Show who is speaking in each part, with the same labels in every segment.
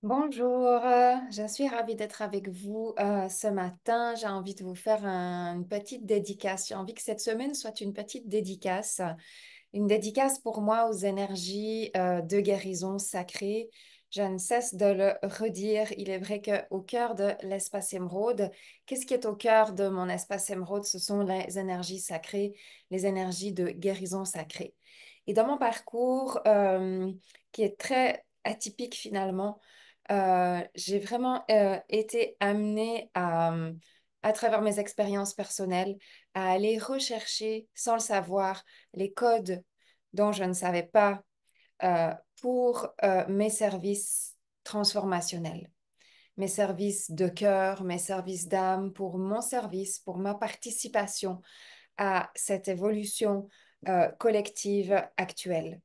Speaker 1: Bonjour, je suis ravie d'être avec vous ce matin. J'ai envie de vous faire une petite dédicace. J'ai envie que cette semaine soit une dédicace pour moi aux énergies de guérison sacrée. Je ne cesse de le redire. Il est vrai qu'au cœur de l'espace émeraude, qu'est-ce qui est au cœur de mon espace émeraude? Ce sont les énergies sacrées, les énergies de guérison sacrée. Et dans mon parcours, qui est très atypique finalement, j'ai vraiment été amenée à travers mes expériences personnelles, à aller rechercher, sans le savoir, les codes dont je ne savais pas pour mes services transformationnels, mes services de cœur, mes services d'âme, pour mon service, pour ma participation à cette évolution collective actuelle.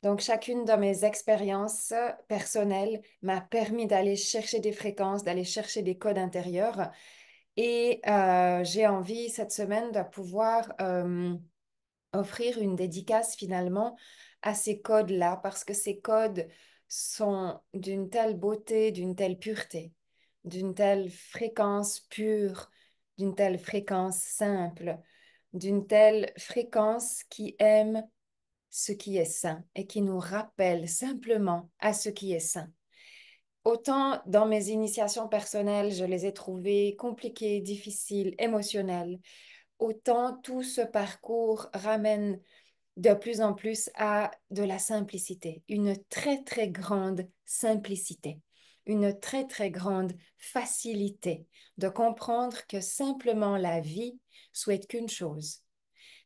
Speaker 1: Donc, chacune de mes expériences personnelles m'a permis d'aller chercher des fréquences, d'aller chercher des codes intérieurs. Et j'ai envie cette semaine de pouvoir offrir une dédicace finalement à ces codes-là, parce que ces codes sont d'une telle beauté, d'une telle pureté, d'une telle fréquence pure, d'une telle fréquence simple, d'une telle fréquence qui aime ce qui est sain et qui nous rappelle simplement à ce qui est sain. Autant dans mes initiations personnelles, je les ai trouvées compliquées, difficiles, émotionnelles, autant tout ce parcours ramène de plus en plus à de la simplicité, une très très grande simplicité, une très très grande facilité de comprendre que simplement la vie souhaite qu'une chose,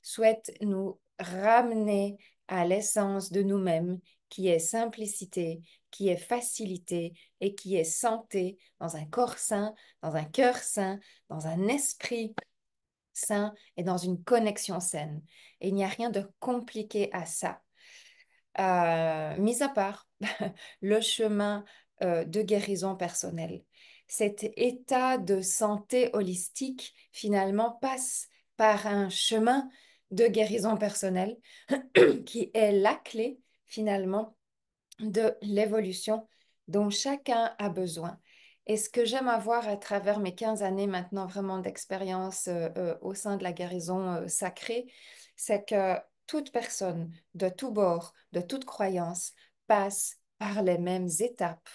Speaker 1: souhaite nous ramener à l'essence de nous-mêmes, qui est simplicité, qui est facilité et qui est santé dans un corps sain, dans un cœur sain, dans un esprit sain et dans une connexion saine. Et il n'y a rien de compliqué à ça. Mis à part le chemin de guérison personnelle. Cet état de santé holistique, finalement, passe par un chemin de guérison personnelle qui est la clé, finalement, de l'évolution dont chacun a besoin. Et ce que j'aime avoir à travers mes 15 années maintenant vraiment d'expérience au sein de la guérison sacrée, c'est que toute personne de tout bord, de toute croyance, passe par les mêmes étapes,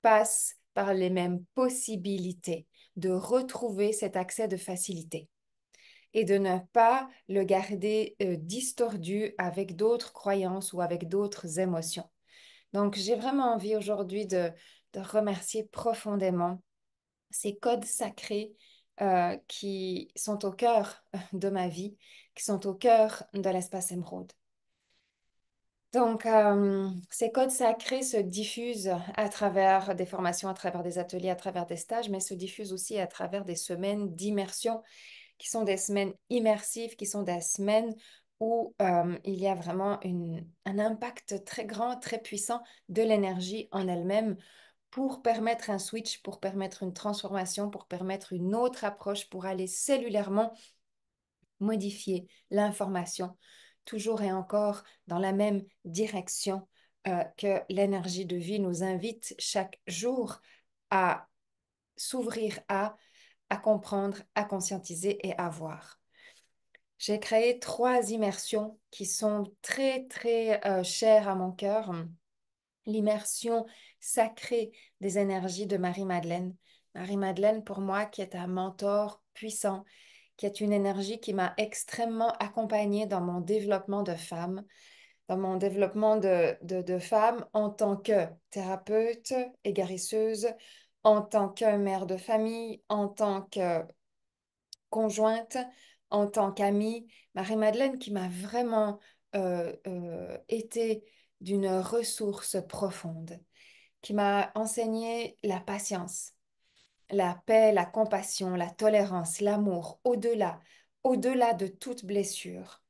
Speaker 1: passe par les mêmes possibilités de retrouver cet accès de facilité et de ne pas le garder distordu avec d'autres croyances ou avec d'autres émotions. Donc, j'ai vraiment envie aujourd'hui de remercier profondément ces codes sacrés qui sont au cœur de ma vie, qui sont au cœur de l'espace émeraude. Donc, ces codes sacrés se diffusent à travers des formations, à travers des ateliers, à travers des stages, mais se diffusent aussi à travers des semaines d'immersion qui sont des semaines immersives, qui sont des semaines où il y a vraiment un impact très grand, très puissant de l'énergie en elle-même pour permettre un switch, pour permettre une transformation, pour permettre une autre approche, pour aller cellulairement modifier l'information, toujours et encore dans la même direction que l'énergie de vie nous invite chaque jour à s'ouvrir à comprendre, à conscientiser et à voir. J'ai créé 3 immersions qui sont très, très chères à mon cœur. L'immersion sacrée des énergies de Marie-Madeleine. Marie-Madeleine, pour moi, qui est un mentor puissant, qui est une énergie qui m'a extrêmement accompagnée dans mon développement de femme, dans mon développement de femme en tant que thérapeute et guérisseuse, en tant que mère de famille, en tant que conjointe, en tant qu'amie. Marie-Madeleine qui m'a vraiment été d'une ressource profonde, qui m'a enseigné la patience, la paix, la compassion, la tolérance, l'amour, au-delà de toute blessure,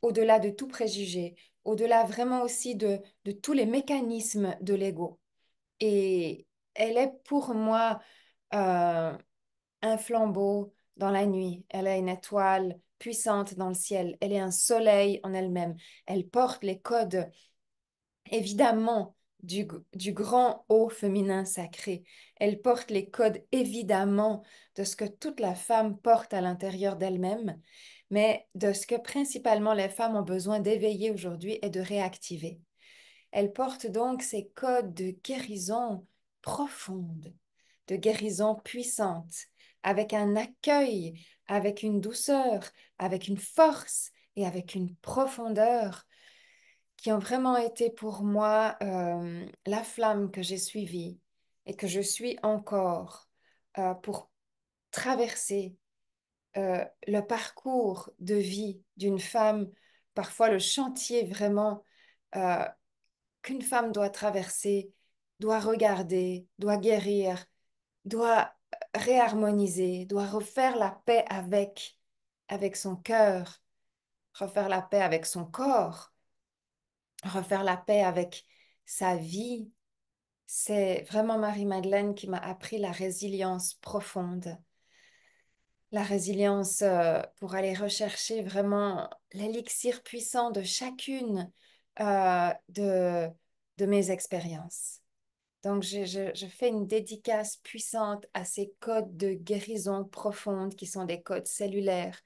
Speaker 1: au-delà de tout préjugé, au-delà vraiment aussi de tous les mécanismes de l'ego. Et elle est pour moi euh, un flambeau dans la nuit. Elle est une étoile puissante dans le ciel. Elle est un soleil en elle-même. Elle porte les codes, évidemment, du grand haut féminin sacré. Elle porte les codes évidemment de ce que toute la femme porte à l'intérieur d'elle-même, mais de ce que principalement les femmes ont besoin d'éveiller aujourd'hui et de réactiver. Elle porte donc ces codes de guérison profonde, de guérison puissante, avec un accueil, avec une douceur, avec une force et avec une profondeur qui ont vraiment été pour moi la flamme que j'ai suivie et que je suis encore pour traverser le parcours de vie d'une femme, parfois le chantier vraiment euh, qu'une femme doit traverser, doit regarder, doit guérir, doit réharmoniser, doit refaire la paix avec son cœur, refaire la paix avec son corps, refaire la paix avec sa vie. C'est vraiment Marie-Madeleine qui m'a appris la résilience profonde, la résilience pour aller rechercher vraiment l'élixir puissant de chacune de mes expériences. Donc, je fais une dédicace puissante à ces codes de guérison profonde qui sont des codes cellulaires,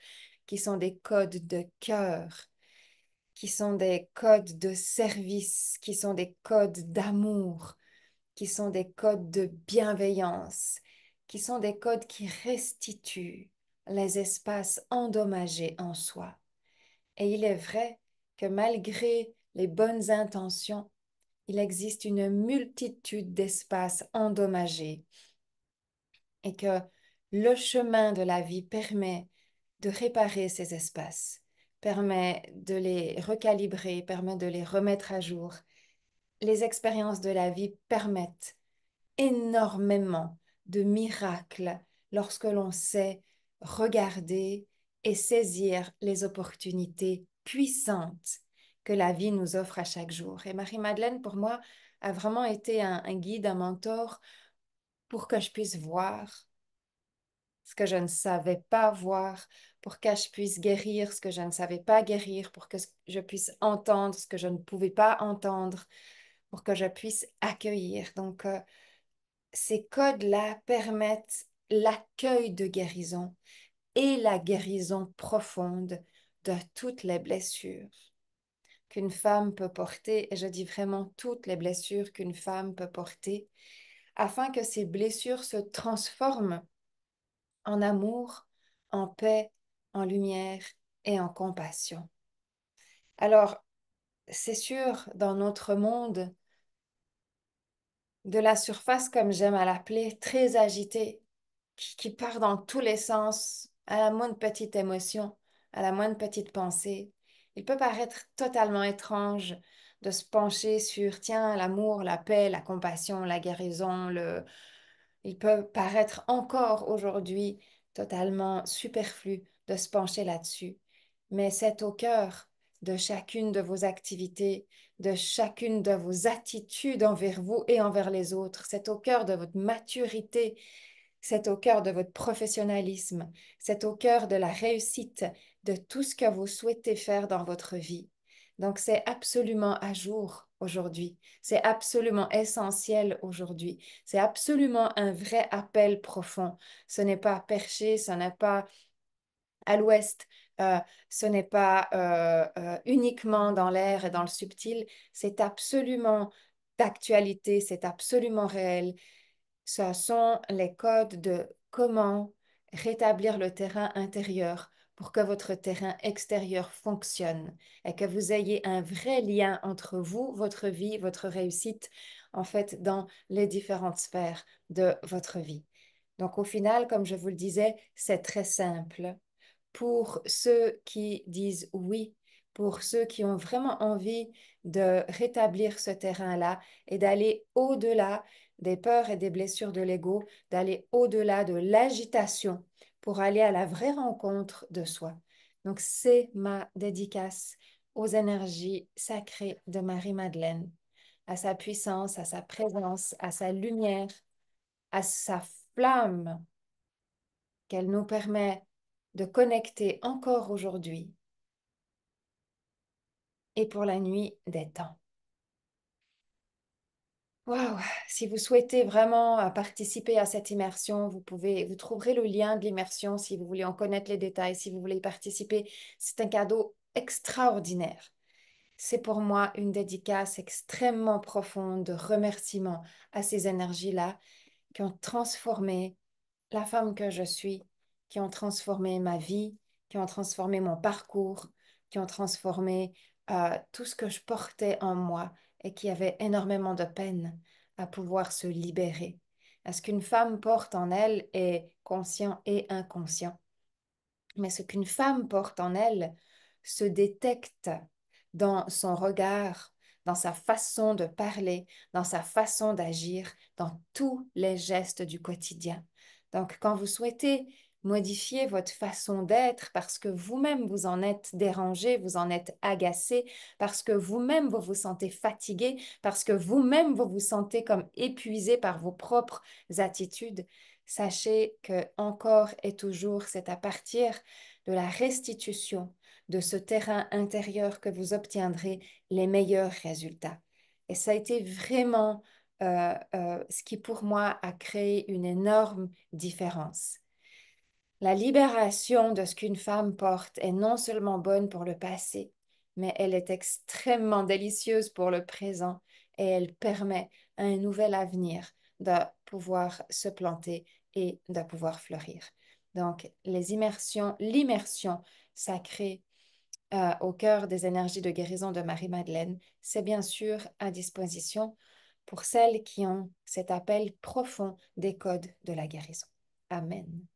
Speaker 1: qui sont des codes de cœur, qui sont des codes de service, qui sont des codes d'amour, qui sont des codes de bienveillance, qui sont des codes qui restituent les espaces endommagés en soi. Et il est vrai que malgré les bonnes intentions, il existe une multitude d'espaces endommagés et que le chemin de la vie permet de réparer ces espaces, permet de les recalibrer, permet de les remettre à jour. Les expériences de la vie permettent énormément de miracles lorsque l'on sait regarder et saisir les opportunités puissantes que la vie nous offre à chaque jour. Et Marie-Madeleine, pour moi, a vraiment été un guide, un mentor pour que je puisse voir ce que je ne savais pas voir, pour que je puisse guérir ce que je ne savais pas guérir, pour que je puisse entendre ce que je ne pouvais pas entendre, pour que je puisse accueillir. Donc, ces codes-là permettent l'accueil de guérison et la guérison profonde de toutes les blessures qu'une femme peut porter, et je dis vraiment toutes les blessures qu'une femme peut porter, afin que ces blessures se transforment en amour, en paix, en lumière et en compassion. Alors, c'est sûr, dans notre monde, de la surface, comme j'aime à l'appeler, très agité, qui part dans tous les sens, à la moindre petite émotion, à la moindre petite pensée. Il peut paraître totalement étrange de se pencher sur, tiens, l'amour, la paix, la compassion, la guérison, il peut paraître encore aujourd'hui totalement superflu de se pencher là-dessus, mais c'est au cœur de chacune de vos activités, de chacune de vos attitudes envers vous et envers les autres. C'est au cœur de votre maturité, c'est au cœur de votre professionnalisme, c'est au cœur de la réussite de tout ce que vous souhaitez faire dans votre vie. Donc, c'est absolument à jour aujourd'hui, c'est absolument essentiel aujourd'hui, c'est absolument un vrai appel profond. Ce n'est pas perché, ce n'est pas à l'ouest, euh, ce n'est pas uniquement dans l'air et dans le subtil, c'est absolument d'actualité, c'est absolument réel. Ce sont les codes de comment rétablir le terrain intérieur pour que votre terrain extérieur fonctionne et que vous ayez un vrai lien entre vous, votre vie, votre réussite, en fait, dans les différentes sphères de votre vie. Donc, au final, comme je vous le disais, c'est très simple pour ceux qui disent oui, pour ceux qui ont vraiment envie de rétablir ce terrain-là et d'aller au-delà des peurs et des blessures de l'ego, d'aller au-delà de l'agitation pour aller à la vraie rencontre de soi. Donc, c'est ma dédicace aux énergies sacrées de Marie-Madeleine, à sa puissance, à sa présence, à sa lumière, à sa flamme qu'elle nous permet de connecter encore aujourd'hui et pour la nuit des temps. Waouh! Si vous souhaitez vraiment participer à cette immersion, vous trouverez le lien de l'immersion si vous voulez en connaître les détails, si vous voulez y participer. C'est un cadeau extraordinaire. C'est pour moi une dédicace extrêmement profonde de remerciement à ces énergies-là qui ont transformé la femme que je suis, qui ont transformé ma vie, qui ont transformé mon parcours, qui ont transformé tout ce que je portais en moi et qui avait énormément de peine à pouvoir se libérer. Ce qu'une femme porte en elle est conscient et inconscient. Mais ce qu'une femme porte en elle se détecte dans son regard, dans sa façon de parler, dans sa façon d'agir, dans tous les gestes du quotidien. Donc, quand vous souhaitez modifier votre façon d'être parce que vous-même vous en êtes dérangé, vous en êtes agacé, parce que vous-même vous vous sentez fatigué, parce que vous-même vous vous sentez comme épuisé par vos propres attitudes, sachez que encore et toujours, c'est à partir de la restitution de ce terrain intérieur que vous obtiendrez les meilleurs résultats. Et ça a été vraiment ce qui, pour moi, a créé une énorme différence. La libération de ce qu'une femme porte est non seulement bonne pour le passé, mais elle est extrêmement délicieuse pour le présent et elle permet à un nouvel avenir de pouvoir se planter et de pouvoir fleurir. Donc, l'immersion sacrée au cœur des énergies de guérison de Marie-Madeleine, c'est bien sûr à disposition pour celles qui ont cet appel profond des codes de la guérison. Amen.